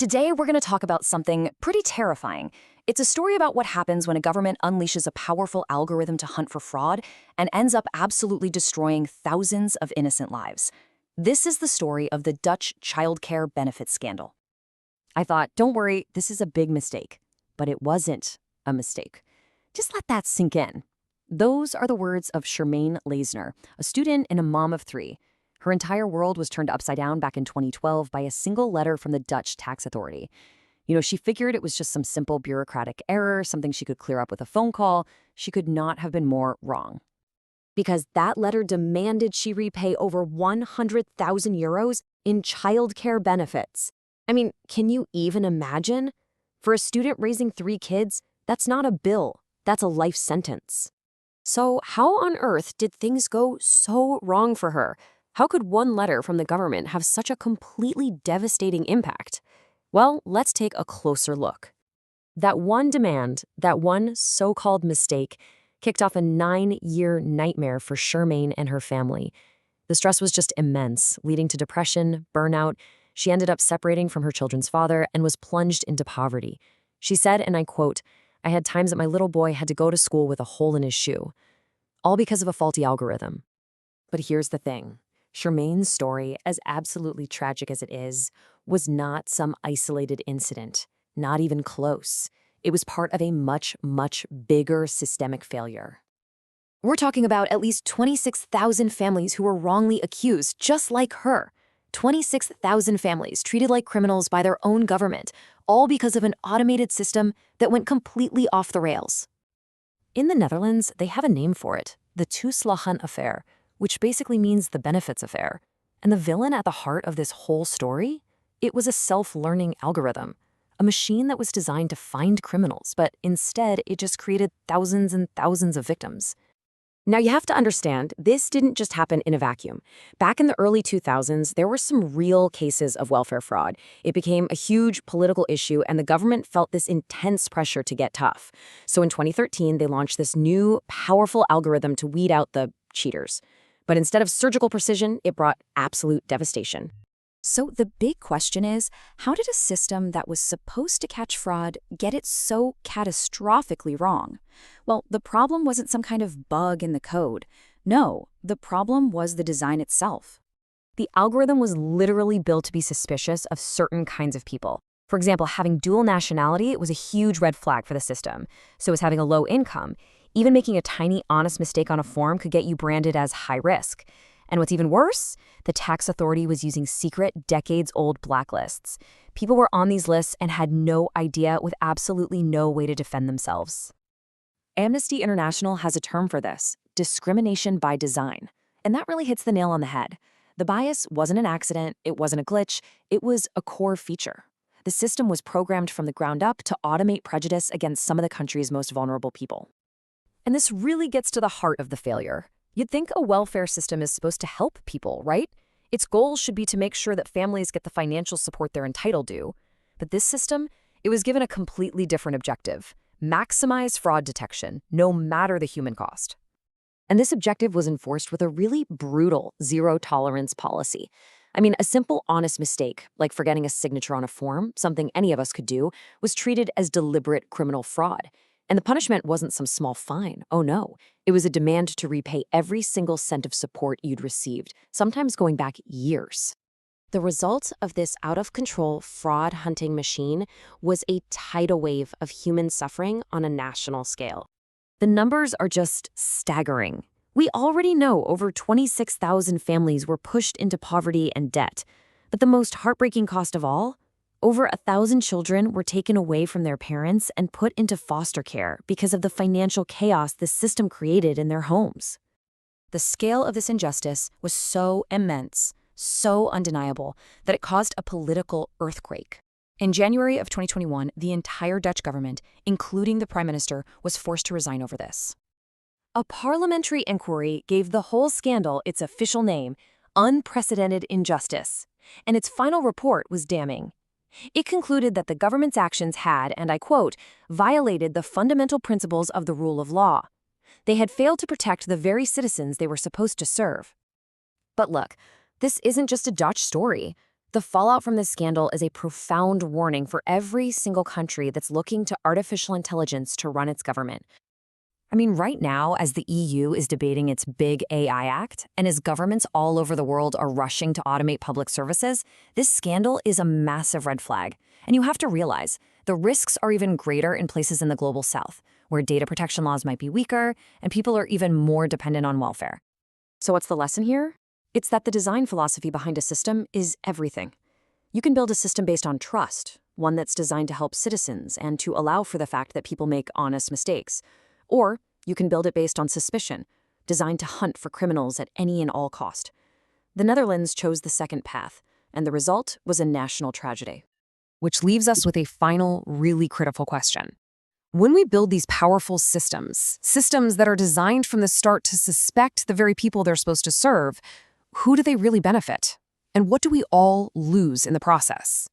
Today, we're going to talk about something pretty terrifying. It's a story about what happens when a government unleashes a powerful algorithm to hunt for fraud and ends up absolutely destroying thousands of innocent lives. This is the story of the Dutch childcare benefits scandal. I thought, don't worry, this is a big mistake. But it wasn't a mistake. Just let that sink in. Those are the words of Charmaine Leisner, a student and a mom of 3. Her entire world was turned upside down back in 2012 by a single letter from the Dutch tax authority. She figured it was just some simple bureaucratic error, something she could clear up with a phone call. She could not have been more wrong. Because that letter demanded she repay over 100,000 euros in childcare benefits. I mean, can you even imagine? For a student raising 3 kids, that's not a bill, that's a life sentence. So how on earth did things go so wrong for her? How could one letter from the government have such a completely devastating impact? Well, let's take a closer look. That one demand, that one so-called mistake, kicked off a 9-year nightmare for Charmaine and her family. The stress was just immense, leading to depression, burnout. She ended up separating from her children's father and was plunged into poverty. She said, and I quote, "I had times that my little boy had to go to school with a hole in his shoe." All because of a faulty algorithm. But here's the thing. Charmaine's story, as absolutely tragic as it is, was not some isolated incident, not even close. It was part of a much, much bigger systemic failure. We're talking about at least 26,000 families who were wrongly accused, just like her. 26,000 families treated like criminals by their own government, all because of an automated system that went completely off the rails. In the Netherlands, they have a name for it, the Toeslagenaffaire, which basically means the benefits affair. And the villain at the heart of this whole story? It was a self-learning algorithm, a machine that was designed to find criminals, but instead it just created thousands and thousands of victims. Now you have to understand, this didn't just happen in a vacuum. Back in the early 2000s, there were some real cases of welfare fraud. It became a huge political issue, and the government felt this intense pressure to get tough. So in 2013, they launched this new, powerful algorithm to weed out the cheaters. But instead of surgical precision, it brought absolute devastation. So the big question is, how did a system that was supposed to catch fraud get it so catastrophically wrong? Well, the problem wasn't some kind of bug in the code. No, the problem was the design itself. The algorithm was literally built to be suspicious of certain kinds of people. For example, having dual nationality was a huge red flag for the system. So was having a low income. Even making a tiny, honest mistake on a form could get you branded as high risk. And what's even worse, the tax authority was using secret, decades-old blacklists. People were on these lists and had no idea, with absolutely no way to defend themselves. Amnesty International has a term for this, discrimination by design. And that really hits the nail on the head. The bias wasn't an accident, it wasn't a glitch, it was a core feature. The system was programmed from the ground up to automate prejudice against some of the country's most vulnerable people. And this really gets to the heart of the failure. You'd think a welfare system is supposed to help people, right? Its goal should be to make sure that families get the financial support they're entitled to. But this system, it was given a completely different objective: maximize fraud detection, no matter the human cost. And this objective was enforced with a really brutal zero-tolerance policy. I mean, a simple, honest mistake, like forgetting a signature on a form, something any of us could do, was treated as deliberate criminal fraud. And the punishment wasn't some small fine. Oh no, it was a demand to repay every single cent of support you'd received, sometimes going back years. The result of this out-of-control fraud-hunting machine was a tidal wave of human suffering on a national scale. The numbers are just staggering. We already know over 26,000 families were pushed into poverty and debt. But the most heartbreaking cost of all? Over 1,000 children were taken away from their parents and put into foster care because of the financial chaos the system created in their homes. The scale of this injustice was so immense, so undeniable, that it caused a political earthquake. In January of 2021, the entire Dutch government, including the Prime Minister, was forced to resign over this. A parliamentary inquiry gave the whole scandal its official name, Unprecedented Injustice, and its final report was damning. It concluded that the government's actions had, and I quote, violated the fundamental principles of the rule of law. They had failed to protect the very citizens they were supposed to serve. But look, this isn't just a Dutch story. The fallout from this scandal is a profound warning for every single country that's looking to artificial intelligence to run its government. I mean, right now, as the EU is debating its big AI Act, and as governments all over the world are rushing to automate public services, this scandal is a massive red flag. And you have to realize, the risks are even greater in places in the global south, where data protection laws might be weaker, and people are even more dependent on welfare. So what's the lesson here? It's that the design philosophy behind a system is everything. You can build a system based on trust, one that's designed to help citizens and to allow for the fact that people make honest mistakes. Or you can build it based on suspicion, designed to hunt for criminals at any and all cost. The Netherlands chose the second path, and the result was a national tragedy. Which leaves us with a final, really critical question. When we build these powerful systems that are designed from the start to suspect the very people they're supposed to serve, who do they really benefit? And what do we all lose in the process?